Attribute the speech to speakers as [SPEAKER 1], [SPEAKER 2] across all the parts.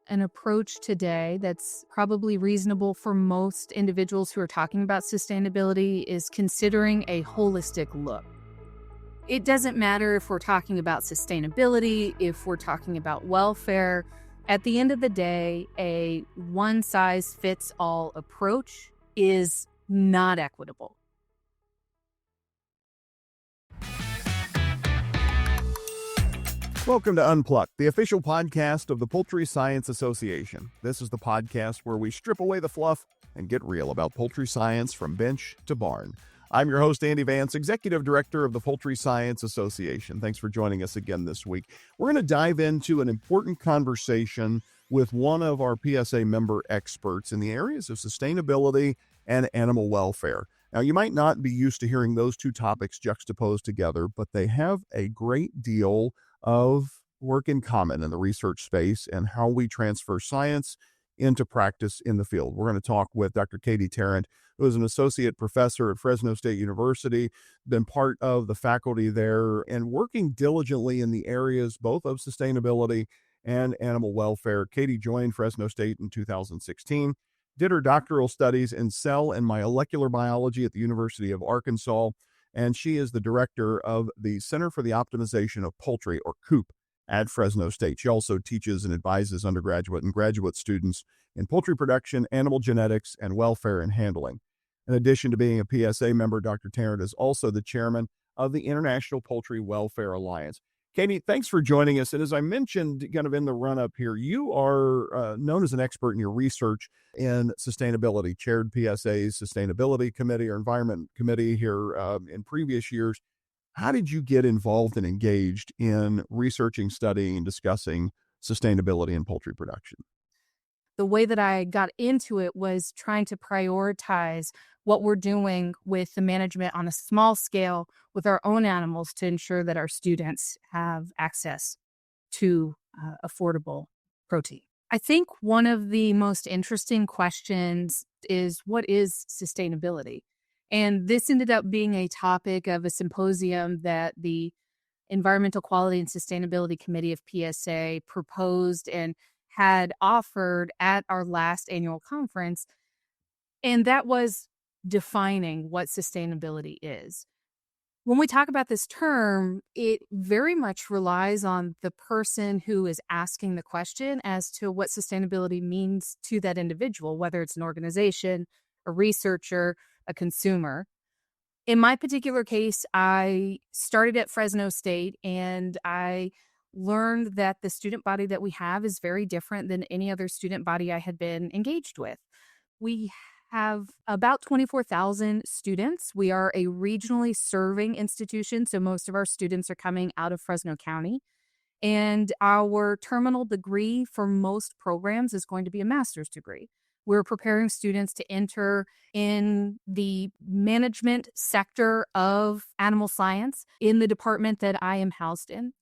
[SPEAKER 1] An approach today that's probably reasonable for most individuals who are talking about sustainability is considering a holistic look. It doesn't matter if we're talking about sustainability, if we're talking about welfare. At the end of the day, a one-size-fits-all approach is not equitable.
[SPEAKER 2] Welcome to Unplugged, the official podcast of the Poultry Science Association. This is the podcast where we strip away the fluff and get real about poultry science from bench to barn. I'm your host, Andy Vance, Executive Director of the Poultry Science Association. Thanks for joining us again this week. We're going to dive into an important conversation with one of our PSA member experts in the areas of sustainability and animal welfare. Now, you might not be used to hearing those two topics juxtaposed together, but they have a great deal of work in common in the research space and how we transfer science into practice in the field. We're going to talk with Dr. Katy Tarrant, who is an associate professor at Fresno State University, been part of the faculty there and working diligently in the areas both of sustainability and animal welfare. Katy joined Fresno State in 2016, did her doctoral studies in cell and molecular biology at the University of Arkansas, and she is the director of the Center for the Optimization of Poultry, or COOP, at Fresno State. She also teaches and advises undergraduate and graduate students in poultry production, animal genetics, and welfare and handling. In addition to being a PSA member, Dr. Tarrant is also the chairman of the International Poultry Welfare Alliance. Katy, thanks for joining us. And as I mentioned kind of in the run-up here, you are known as an expert in your research in sustainability, chaired PSA's Sustainability Committee or Environment Committee here in previous years. How did you get involved and engaged in researching, studying, and discussing sustainability in poultry production?
[SPEAKER 1] The way that I got into it was trying to prioritize what we're doing with the management on a small scale with our own animals to ensure that our students have access to affordable protein. I think one of the most interesting questions is, what is sustainability? And this ended up being a topic of a symposium that the Environmental Quality and Sustainability Committee of PSA proposed and had offered at our last annual conference. And that was defining what sustainability is. When we talk about this term, it very much relies on the person who is asking the question as to what sustainability means to that individual, whether it's an organization, a researcher, a consumer. In my particular case, I started at Fresno State and I learned that the student body that we have is very different than any other student body I had been engaged with. We have about 24,000 students. We are a regionally serving institution, so most of our students are coming out of Fresno County. And our terminal degree for most programs is going to be a master's degree. We're preparing students to enter in the management sector of animal science in the department that I am housed in.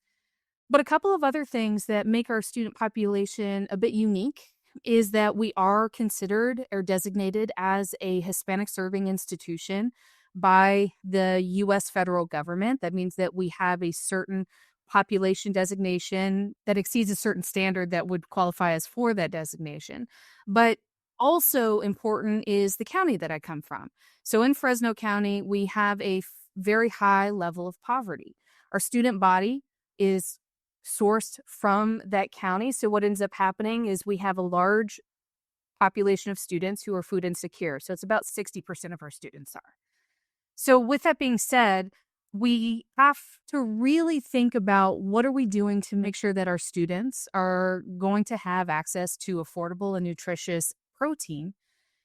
[SPEAKER 1] But a couple of other things that make our student population a bit unique is that we are considered or designated as a Hispanic serving institution by the U.S. federal government. That means that we have a certain population designation that exceeds a certain standard that would qualify us for that designation. But also important is the county that I come from. So in Fresno County, we have a very high level of poverty. Our student body is sourced from that county. So what ends up happening is we have a large population of students who are food insecure. So it's about 60% of our students are. So with that being said, we have to really think about what are we doing to make sure that our students are going to have access to affordable and nutritious protein.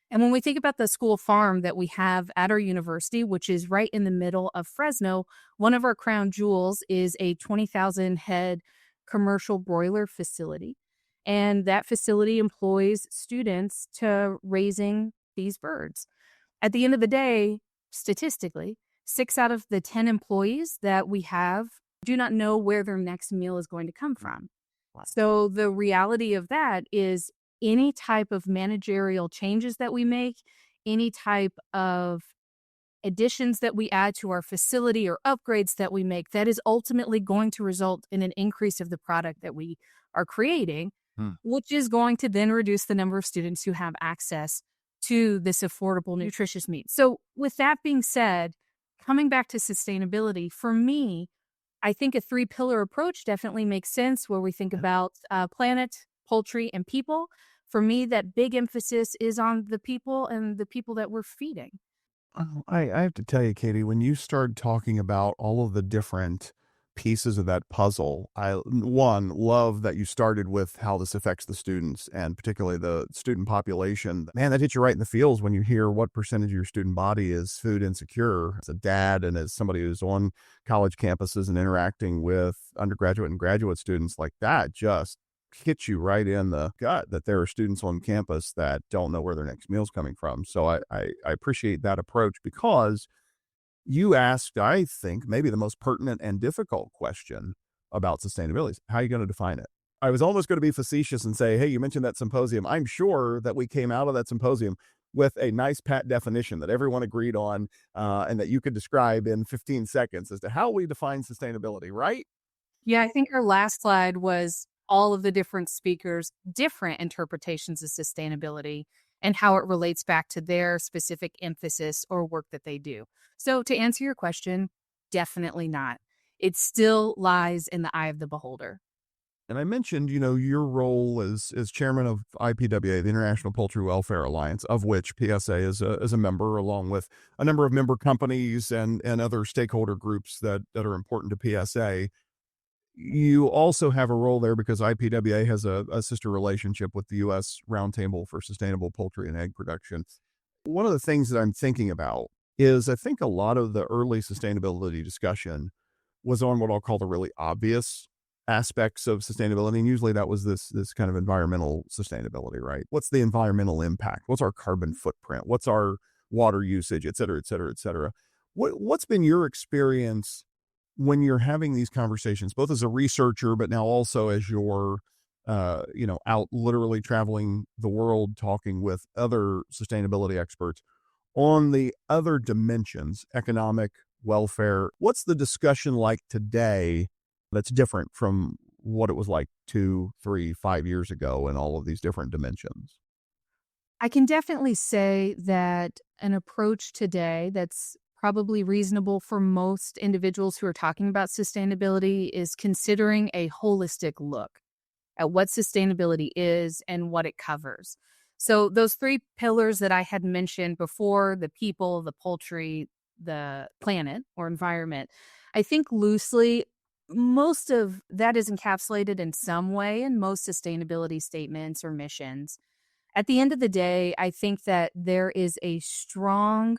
[SPEAKER 1] And when we think about the school farm that we have at our university, which is right in the middle of Fresno, one of our crown jewels is a 20,000 head commercial broiler facility. And that facility employs students to raising these birds. At the end of the day, statistically, 6 out of the 10 employees that we have do not know where their next meal is going to come from. So the reality of that is any type of managerial changes that we make, any type of additions that we add to our facility or upgrades that we make, that is ultimately going to result in an increase of the product that we are creating.
[SPEAKER 2] Hmm.
[SPEAKER 1] which is going to then reduce the number of students who have access to this affordable, nutritious meat. So, with that being said, coming back to sustainability, for me, I think a three-pillar approach definitely makes sense where we think about planet, poultry, and people. For me, that big emphasis is on the people and the people that we're feeding.
[SPEAKER 2] Oh, I have to tell you, Katie, when you started talking about all of the different pieces of that puzzle, one, love that you started with how this affects the students and particularly the student population. Man, that hits you right in the feels when you hear what percentage of your student body is food insecure. As a dad and as somebody who's on college campuses and interacting with undergraduate and graduate students, like that just hits you right in the gut that there are students on campus that don't know where their next meal's coming from. So I appreciate that approach because you asked, I think, maybe the most pertinent and difficult question about sustainability. How are you going to define it? I was almost going to be facetious and say, hey, you mentioned that symposium. I'm sure that we came out of that symposium with a nice pat definition that everyone agreed on and that you could describe in 15 seconds as to how we define sustainability, right?
[SPEAKER 1] Yeah, I think our last slide was all of the different speakers' different interpretations of sustainability and how it relates back to their specific emphasis or work that they do. So, to answer your question, definitely not. It still lies in the eye of the beholder.
[SPEAKER 2] And I mentioned, your role as chairman of IPWA, the International Poultry Welfare Alliance, of which PSA is a member, along with a number of member companies and other stakeholder groups that are important to PSA. You also have a role there because IPWA has a sister relationship with the U.S. Roundtable for Sustainable Poultry and Egg Production. One of the things that I'm thinking about is I think a lot of the early sustainability discussion was on what I'll call the really obvious aspects of sustainability. And usually that was this kind of environmental sustainability, right? What's the environmental impact? What's our carbon footprint? What's our water usage, et cetera, et cetera, et cetera. What's been your experience when you're having these conversations, both as a researcher, but now also as you're out literally traveling the world talking with other sustainability experts on the other dimensions, economic, welfare? What's the discussion like today that's different from what it was like 2, 3, 5 years ago in all of these different dimensions?
[SPEAKER 1] I can definitely say that an approach today that's probably reasonable for most individuals who are talking about sustainability is considering a holistic look at what sustainability is and what it covers. So, those three pillars that I had mentioned before, the people, the poultry, the planet or environment, I think loosely, most of that is encapsulated in some way in most sustainability statements or missions. At the end of the day, I think that there is a strong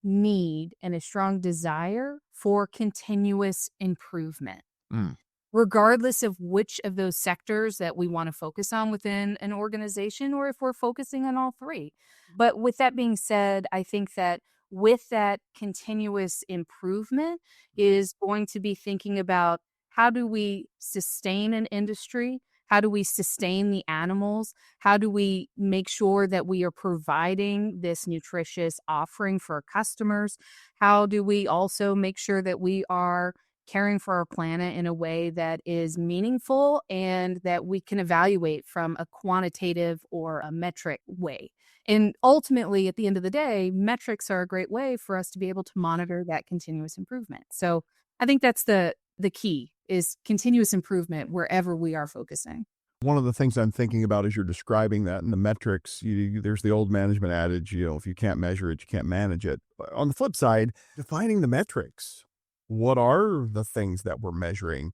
[SPEAKER 1] need and a strong desire for continuous improvement
[SPEAKER 2] Mm.
[SPEAKER 1] regardless of which of those sectors that we want to focus on within an organization or if we're focusing on all three. But with that being said, I think that with that continuous improvement is going to be thinking about how do we sustain an industry? How do we sustain the animals? How do we make sure that we are providing this nutritious offering for our customers? How do we also make sure that we are caring for our planet in a way that is meaningful and that we can evaluate from a quantitative or a metric way. And ultimately, at the end of the day, metrics are a great way for us to be able to monitor that continuous improvement. So I think that's the key is continuous improvement wherever we are focusing.
[SPEAKER 2] One of the things I'm thinking about as you're describing that and the metrics, there's the old management adage, if you can't measure it, you can't manage it. On the flip side, defining the metrics. What are the things that we're measuring?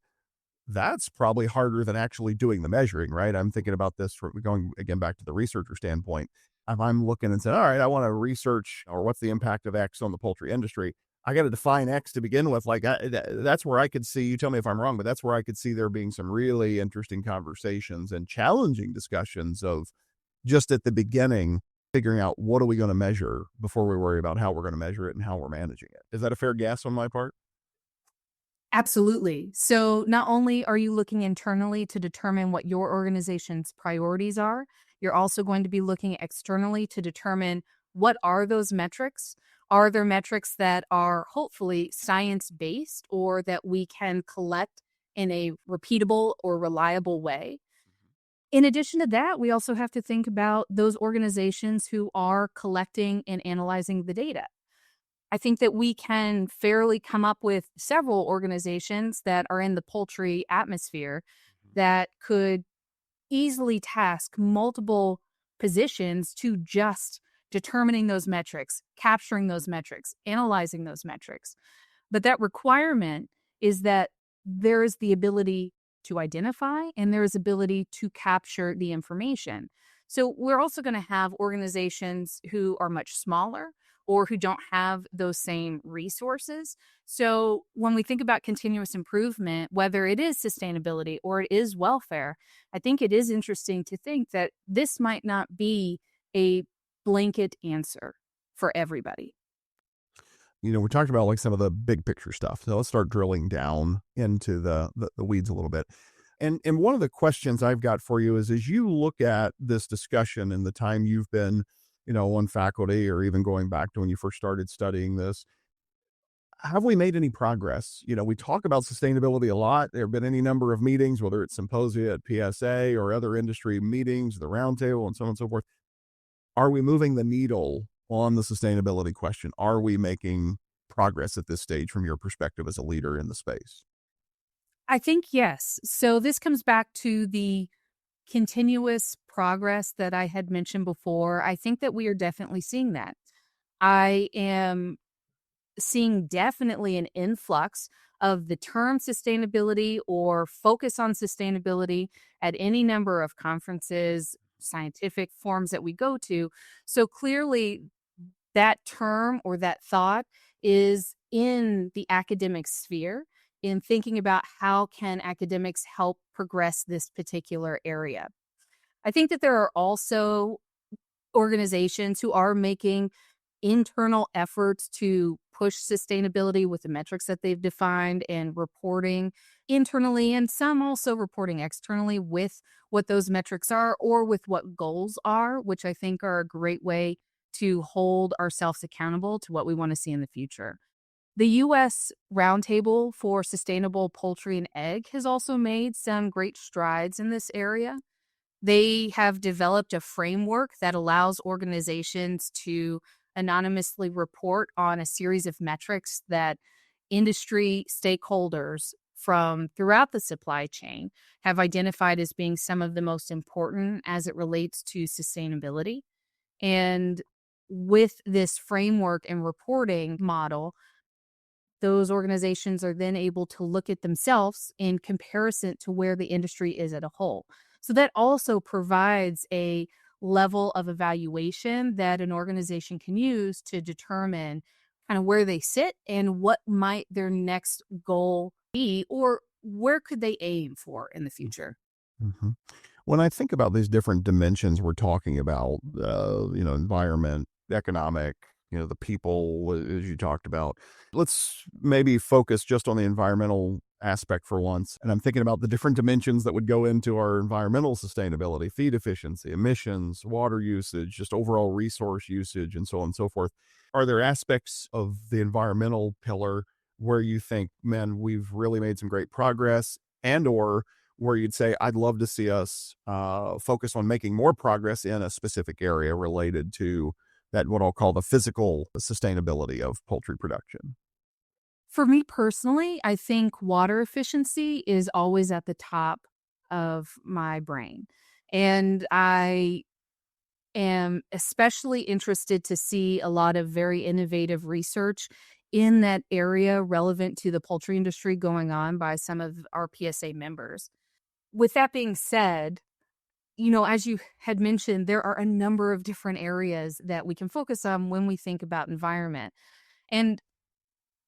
[SPEAKER 2] That's probably harder than actually doing the measuring, right? I'm thinking about this from going again back to the researcher standpoint. If I'm looking and saying, all right, I want to research or what's the impact of X on the poultry industry, I got to define X to begin with. Like that's where I could see, you tell me if I'm wrong, but that's where I could see there being some really interesting conversations and challenging discussions of just at the beginning, figuring out what are we going to measure before we worry about how we're going to measure it and how we're managing it. Is that a fair guess on my part?
[SPEAKER 1] Absolutely. So, not only are you looking internally to determine what your organization's priorities are, you're also going to be looking externally to determine what are those metrics? Are there metrics that are hopefully science based or that we can collect in a repeatable or reliable way? In addition to that, we also have to think about those organizations who are collecting and analyzing the data. I think that we can fairly come up with several organizations that are in the poultry atmosphere that could easily task multiple positions to just determining those metrics, capturing those metrics, analyzing those metrics. But that requirement is that there is the ability to identify and there is ability to capture the information. So we're also going to have organizations who are much smaller or who don't have those same resources. So when we think about continuous improvement, whether it is sustainability or it is welfare, I think it is interesting to think that this might not be a blanket answer for everybody.
[SPEAKER 2] We talked about like some of the big picture stuff. So let's start drilling down into the weeds a little bit. And one of the questions I've got for you is, as you look at this discussion and the time you've been, on faculty or even going back to when you first started studying this, have we made any progress? We talk about sustainability a lot. There have been any number of meetings, whether it's symposia at PSA or other industry meetings, the roundtable, and so on and so forth. Are we moving the needle on the sustainability question? Are we making progress at this stage from your perspective as a leader in the space?
[SPEAKER 1] I think yes. So this comes back to the continuous progress that I had mentioned before. I think that we are definitely seeing that. I am seeing definitely an influx of the term sustainability or focus on sustainability at any number of conferences, scientific forums that we go to. So clearly, that term or that thought is in the academic sphere in thinking about how can academics help progress this particular area. I think that there are also organizations who are making internal efforts to push sustainability with the metrics that they've defined and reporting internally, and some also reporting externally with what those metrics are or with what goals are, which I think are a great way to hold ourselves accountable to what we want to see in the future. The US Roundtable for Sustainable Poultry and Egg has also made some great strides in this area. They have developed a framework that allows organizations to anonymously report on a series of metrics that industry stakeholders from throughout the supply chain have identified as being some of the most important as it relates to sustainability. And with this framework and reporting model, those organizations are then able to look at themselves in comparison to where the industry is at a whole. So that also provides a level of evaluation that an organization can use to determine kind of where they sit and what might their next goal be or where could they aim for in the future.
[SPEAKER 2] Mhm. When I think about these different dimensions we're talking about, environment, economic, the people, as you talked about, let's maybe focus just on the environmental aspect for once. And I'm thinking about the different dimensions that would go into our environmental sustainability, feed efficiency, emissions, water usage, just overall resource usage, and so on and so forth. Are there aspects of the environmental pillar where you think, man, we've really made some great progress, and or where you'd say, I'd love to see us focus on making more progress in a specific area related to that, what I'll call the physical sustainability of poultry production?
[SPEAKER 1] For me personally, I think water efficiency is always at the top of my brain. And I am especially interested to see a lot of very innovative research in that area relevant to the poultry industry going on by some of our PSA members. With that being said, as you had mentioned, there are a number of different areas that we can focus on when we think about environment. And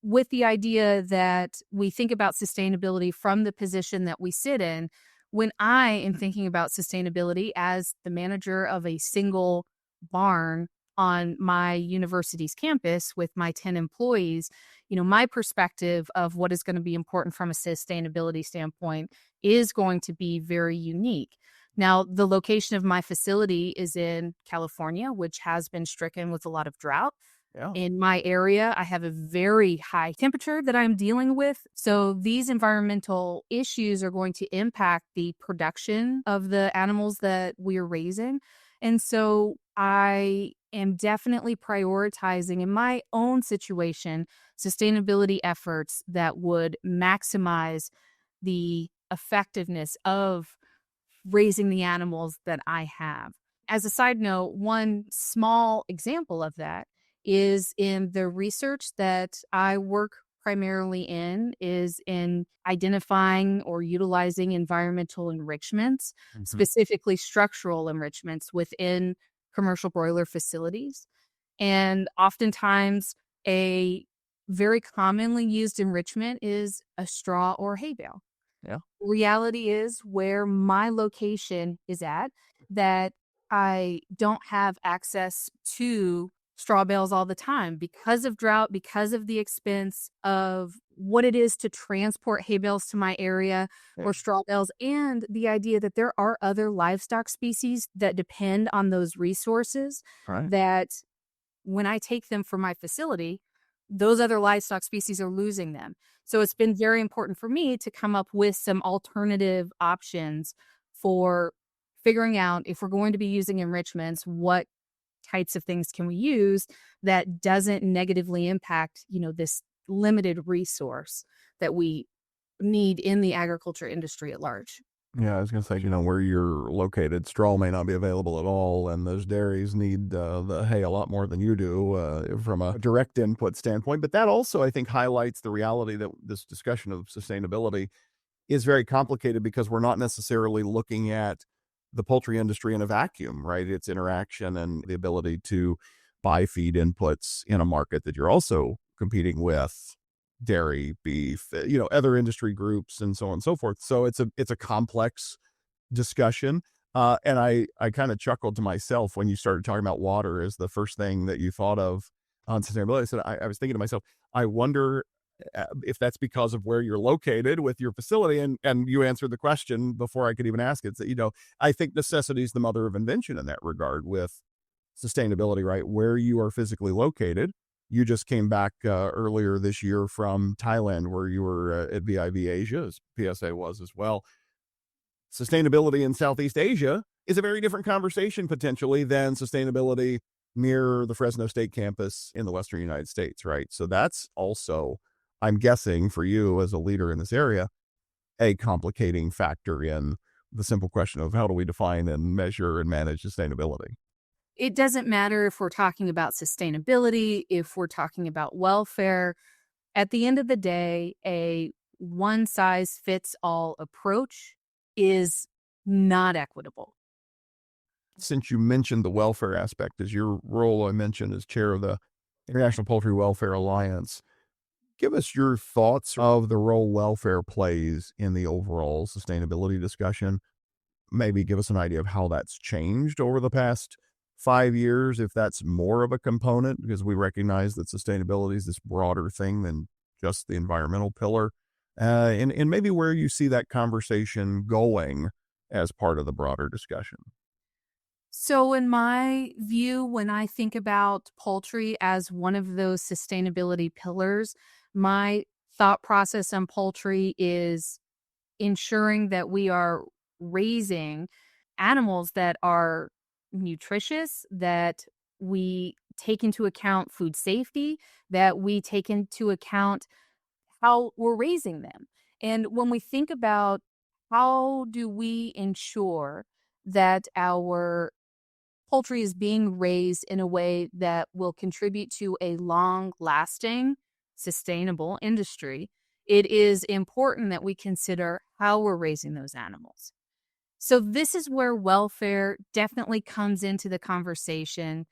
[SPEAKER 1] with the idea that we think about sustainability from the position that we sit in, when I am thinking about sustainability as the manager of a single barn on my university's campus with my 10 employees, my perspective of what is going to be important from a sustainability standpoint is going to be very unique. Now, the location of my facility is in California, which has been stricken with a lot of drought.
[SPEAKER 2] Yeah.
[SPEAKER 1] In my area, I have a very high temperature that I'm dealing with. So these environmental issues are going to impact the production of the animals that we are raising. And so I am definitely prioritizing in my own situation sustainability efforts that would maximize the effectiveness of raising the animals that I have. As a side note, one small example of that is in the research that I work primarily in is in identifying or utilizing environmental enrichments,
[SPEAKER 2] Mhm.
[SPEAKER 1] specifically structural enrichments within commercial broiler facilities. And oftentimes a very commonly used enrichment is a straw or hay bale.
[SPEAKER 2] Yeah.
[SPEAKER 1] Reality is where my location is at, that I don't have access to straw bales all the time because of drought, because of the expense of what it is to transport hay bales to my area
[SPEAKER 2] Yeah.
[SPEAKER 1] or straw bales, and the idea that there are other livestock species that depend on those resources
[SPEAKER 2] Right.
[SPEAKER 1] that when I take them from my facility, those other livestock species are losing them. So it's been very important for me to come up with some alternative options for figuring out if we're going to be using enrichments, what types of things can we use that doesn't negatively impact, this limited resource that we need in the agriculture industry at large.
[SPEAKER 2] Yeah, I was gonna say, where you're located, straw may not be available at all, and those dairies need the hay a lot more than you do from a direct input standpoint. But that also, I think, highlights the reality that this discussion of sustainability is very complicated because we're not necessarily looking at the poultry industry in a vacuum, right? It's interaction and the ability to buy feed inputs in a market that you're also competing with dairy, beef, other industry groups and so on and so forth. So it's a complex discussion. And I kind of chuckled to myself when you started talking about water as the first thing that you thought of on sustainability. I was thinking to myself, I wonder if that's because of where you're located with your facility. And you answered the question before I could even ask it. That I think necessity is the mother of invention in that regard with sustainability, right? Where you are physically located. You just came back earlier this year from Thailand, where you were at VIV Asia, as PSA was as well. Sustainability in Southeast Asia is a very different conversation potentially than sustainability near the Fresno State campus in the Western United States, right? So that's also, I'm guessing, for you as a leader in this area, a complicating factor in the simple question of how do we define and measure and manage sustainability?
[SPEAKER 1] It doesn't matter if we're talking about sustainability, if we're talking about welfare. At the end of the day, a one size fits all approach is not equitable.
[SPEAKER 2] Since you mentioned the welfare aspect, as your role I mentioned as chair of the International Poultry Welfare Alliance, give us your thoughts of the role welfare plays in the overall sustainability discussion. Maybe give us an idea of how that's changed over the past 5 years, if that's more of a component, because we recognize that sustainability is this broader thing than just the environmental pillar. And maybe where you see that conversation going as part of the broader discussion.
[SPEAKER 1] So, in my view, when I think about poultry as one of those sustainability pillars, my thought process on poultry is ensuring that we are raising animals that are nutritious, that we take into account food safety, that we take into account how we're raising them. And when we think about how do we ensure that our poultry is being raised in a way that will contribute to a long lasting, sustainable industry, it is important that we consider how we're raising those animals. So, this is where welfare definitely comes into the conversation.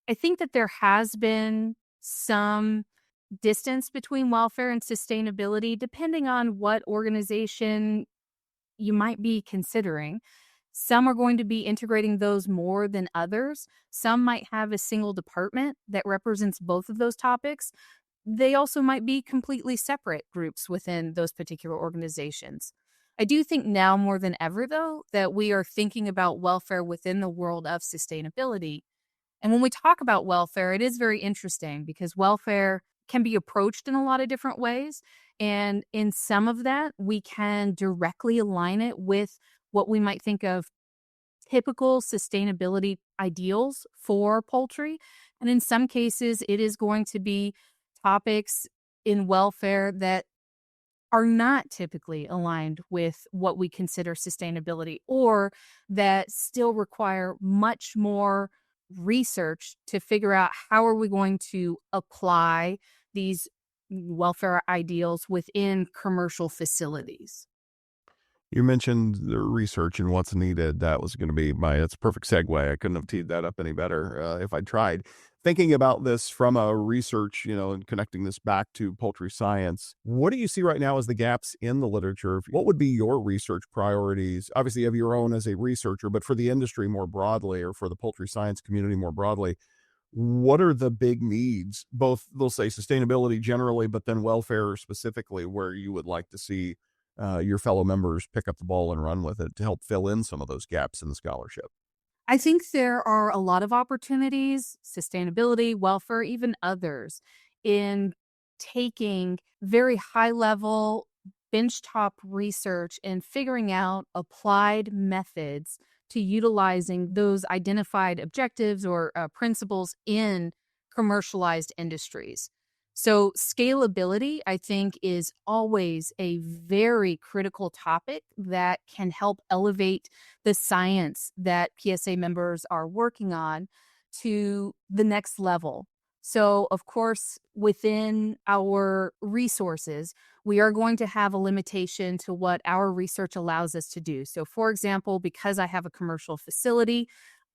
[SPEAKER 1] I think that there has been some distance between welfare and sustainability, depending on what organization you might be considering. Some are going to be integrating those more than others. Some might have a single department that represents both of those topics. They also might be completely separate groups within those particular organizations. I do think now more than ever, though, that we are thinking about welfare within the world of sustainability. And when we talk about welfare, it is very interesting because welfare can be approached in a lot of different ways. And in some of that, we can directly align it with what we might think of typical sustainability ideals for poultry. And in some cases, it is going to be topics in welfare that are not typically aligned with what we consider sustainability or that still require much more research to figure out how are we going to apply these welfare ideals within commercial facilities.
[SPEAKER 2] You mentioned the research and what's needed. That was going to be that's a perfect segue. I couldn't have teed that up any better if I tried. Thinking about this from a research, and connecting this back to poultry science, what do you see right now as the gaps in the literature? What would be your research priorities? Obviously, you have your own as a researcher, but for the industry more broadly or for the poultry science community more broadly, what are the big needs, both they'll say sustainability generally, but then welfare specifically, where you would like to see your fellow members pick up the ball and run with it to help fill in some of those gaps in the scholarship?
[SPEAKER 1] I think there are a lot of opportunities, sustainability, welfare, even others, in taking very high level benchtop research and figuring out applied methods to utilizing those identified objectives or principles in commercialized industries. So, scalability, I think, is always a very critical topic that can help elevate the science that PSA members are working on to the next level. So, of course, within our resources, we are going to have a limitation to what our research allows us to do. So, for example, because I have a commercial facility,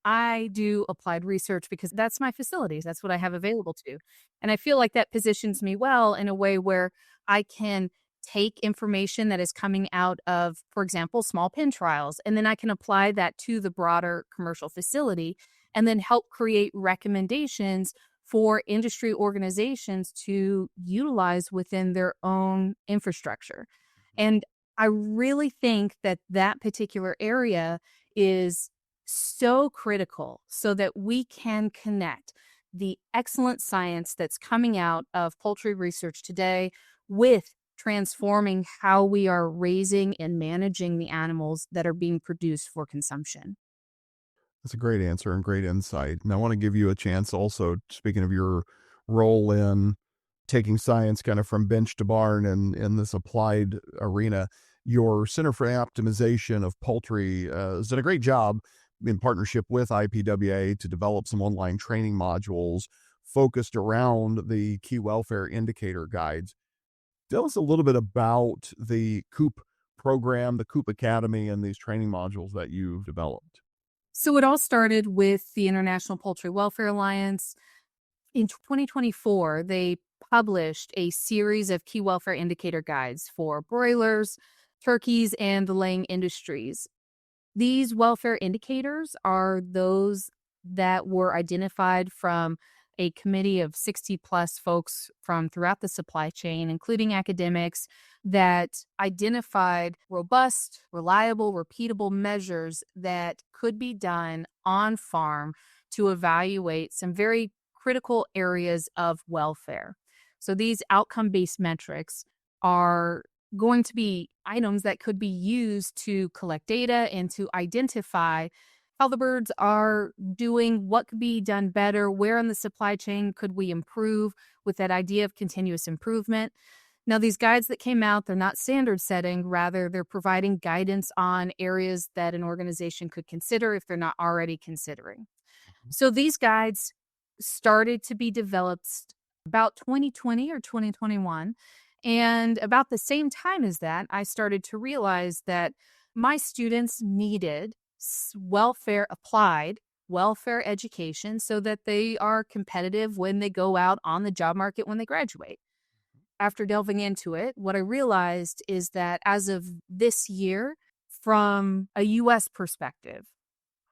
[SPEAKER 1] I do applied research because that's my facilities. That's what I have available to. And I feel like that positions me well in a way where I can take information that is coming out of, for example, small pen trials, and then I can apply that to the broader commercial facility and then help create recommendations for industry organizations to utilize within their own infrastructure. And I really think that that particular area is so critical so that we can connect the excellent science that's coming out of poultry research today with transforming how we are raising and managing the animals that are being produced for consumption.
[SPEAKER 2] That's a great answer and great insight. And I want to give you a chance also, speaking of your role in taking science kind of from bench to barn and in this applied arena, your Center for Optimization of Poultry has done a great job in partnership with IPWA to develop some online training modules focused around the key welfare indicator guides. Tell us a little bit about the COOP program, the COOP Academy, and these training modules that you've developed.
[SPEAKER 1] So it all started with the International Poultry Welfare Alliance. In 2024, they published a series of key welfare indicator guides for broilers, turkeys, and the laying industries. These welfare indicators are those that were identified from a committee of 60 plus folks from throughout the supply chain, including academics, that identified robust, reliable, repeatable measures that could be done on farm to evaluate some very critical areas of welfare. So these outcome based metrics are going to be items that could be used to collect data and to identify how the birds are doing, what could be done better, where in the supply chain could we improve with that idea of continuous improvement. Now, these guides that came out, they're not standard setting, rather, they're providing guidance on areas that an organization could consider if they're not already considering. So these guides started to be developed about 2020 or 2021. And about the same time as that, I started to realize that my students needed welfare applied welfare education so that they are competitive when they go out on the job market when they graduate. After delving into it, what I realized is that as of this year, from a US perspective,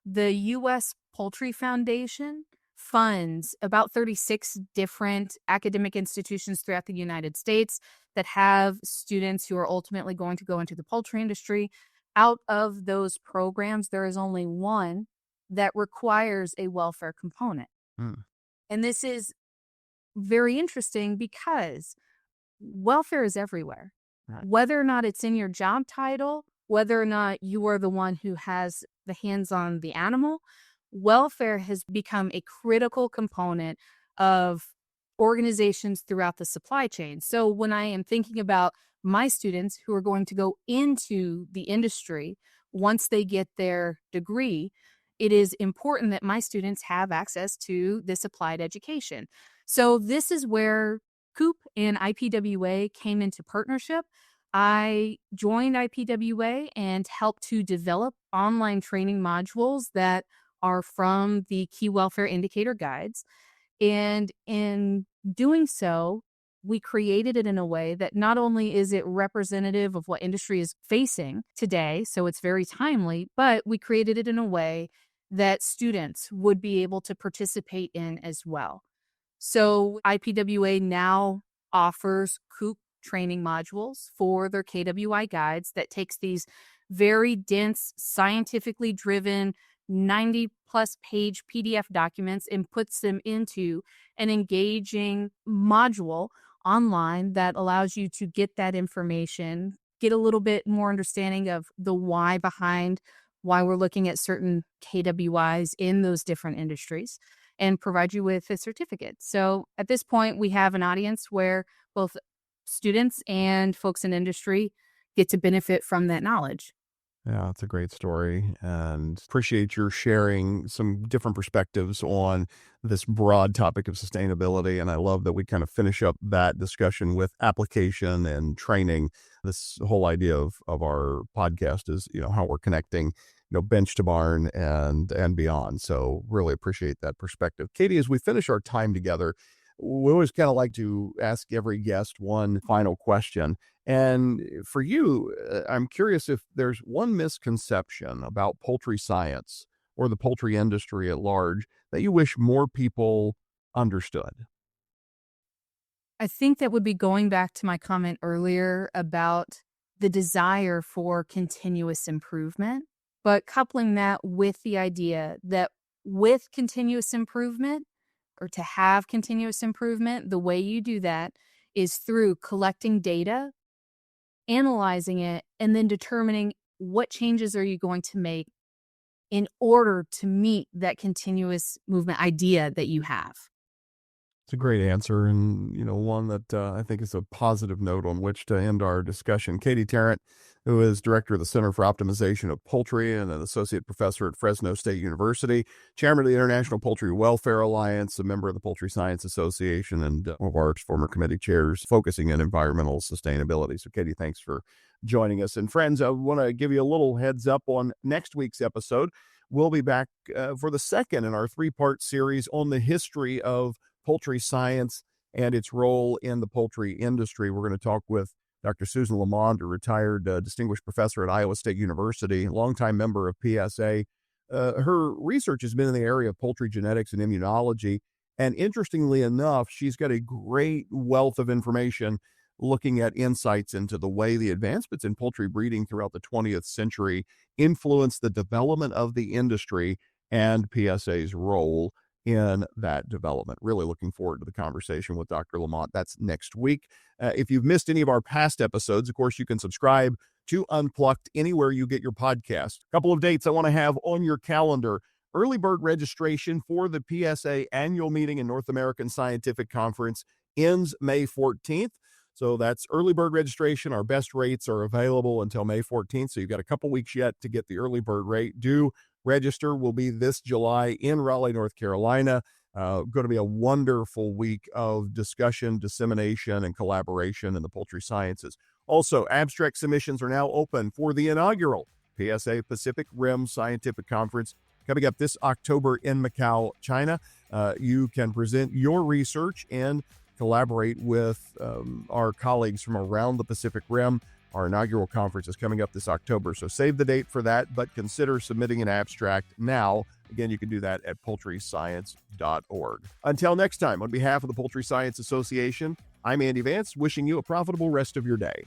[SPEAKER 1] the U.S. Poultry Foundation funds about 36 different academic institutions throughout the United States that have students who are ultimately going to go into the poultry industry. Out of those programs, there is only one that requires a welfare component.
[SPEAKER 2] Hmm.
[SPEAKER 1] And this is very interesting because welfare is everywhere.
[SPEAKER 2] Right.
[SPEAKER 1] Whether or not it's in your job title, whether or not you are the one who has the hands on the animal, welfare has become a critical component of organizations throughout the supply chain. So when I am thinking about my students who are going to go into the industry once they get their degree, it is important that my students have access to this applied education. So this is where Coop and IPWA came into partnership. I joined IPWA and helped to develop online training modules that are from the Key Welfare Indicator Guides. And in doing so, we created it in a way that not only is it representative of what industry is facing today, so it's very timely, but we created it in a way that students would be able to participate in as well. So IPWA now offers COOP training modules for their KWI guides that takes these very dense, scientifically driven, 90 plus page PDF documents and puts them into an engaging module online that allows you to get that information, get a little bit more understanding of the why behind why we're looking at certain KWIs in those different industries and provide you with a certificate. So at this point, we have an audience where both students and folks in industry get to benefit from that knowledge.
[SPEAKER 2] Yeah, it's a great story, and appreciate your sharing some different perspectives on this broad topic of sustainability. And I love that we kind of finish up that discussion with application and training. This whole idea of our podcast is, how we're connecting, bench to barn and beyond. So really appreciate that perspective. Katy, as we finish our time together, we always kind of like to ask every guest one final question. And for you, I'm curious if there's one misconception about poultry science or the poultry industry at large that you wish more people understood.
[SPEAKER 1] I think that would be going back to my comment earlier about the desire for continuous improvement, but coupling that with the idea that with continuous improvement or to have continuous improvement, the way you do that is through collecting data, analyzing it, and then determining what changes are you going to make in order to meet that continuous movement idea that you have.
[SPEAKER 2] It's a great answer, and one that I think is a positive note on which to end our discussion. Katy Tarrant, who is director of the Center for Optimization of Poultry and an associate professor at Fresno State University, chairman of the International Poultry Welfare Alliance, a member of the Poultry Science Association, and one of our former committee chairs focusing on environmental sustainability. So, Katy, thanks for joining us. And friends, I want to give you a little heads up on next week's episode. We'll be back for the second in our three-part series on the history of poultry science and its role in the poultry industry. We're going to talk with Dr. Susan Lamond, a retired distinguished professor at Iowa State University, longtime member of PSA. Her research has been in the area of poultry genetics and immunology. And interestingly enough, she's got a great wealth of information looking at insights into the way the advancements in poultry breeding throughout the 20th century influenced the development of the industry and PSA's role in that development. Really looking forward to the conversation with Dr. Lamont. That's next week. If you've missed any of our past episodes, of course, you can subscribe to Unplugged anywhere you get your podcast. A couple of dates I want to have on your calendar. Early bird registration for the PSA annual meeting and North American Scientific Conference ends May 14th. So that's early bird registration. Our best rates are available until May 14th. So you've got a couple weeks yet to get the early bird rate. Due register will be this July in Raleigh, North Carolina. Going to be a wonderful week of discussion, dissemination, and collaboration in the poultry sciences. Also, abstract submissions are now open for the inaugural PSA Pacific Rim Scientific Conference coming up this October in Macau, China. You can present your research and collaborate with our colleagues from around the Pacific Rim. Our inaugural conference is coming up this October, so save the date for that, but consider submitting an abstract now. Again, you can do that at poultryscience.org. Until next time, on behalf of the Poultry Science Association, I'm Andy Vance, wishing you a profitable rest of your day.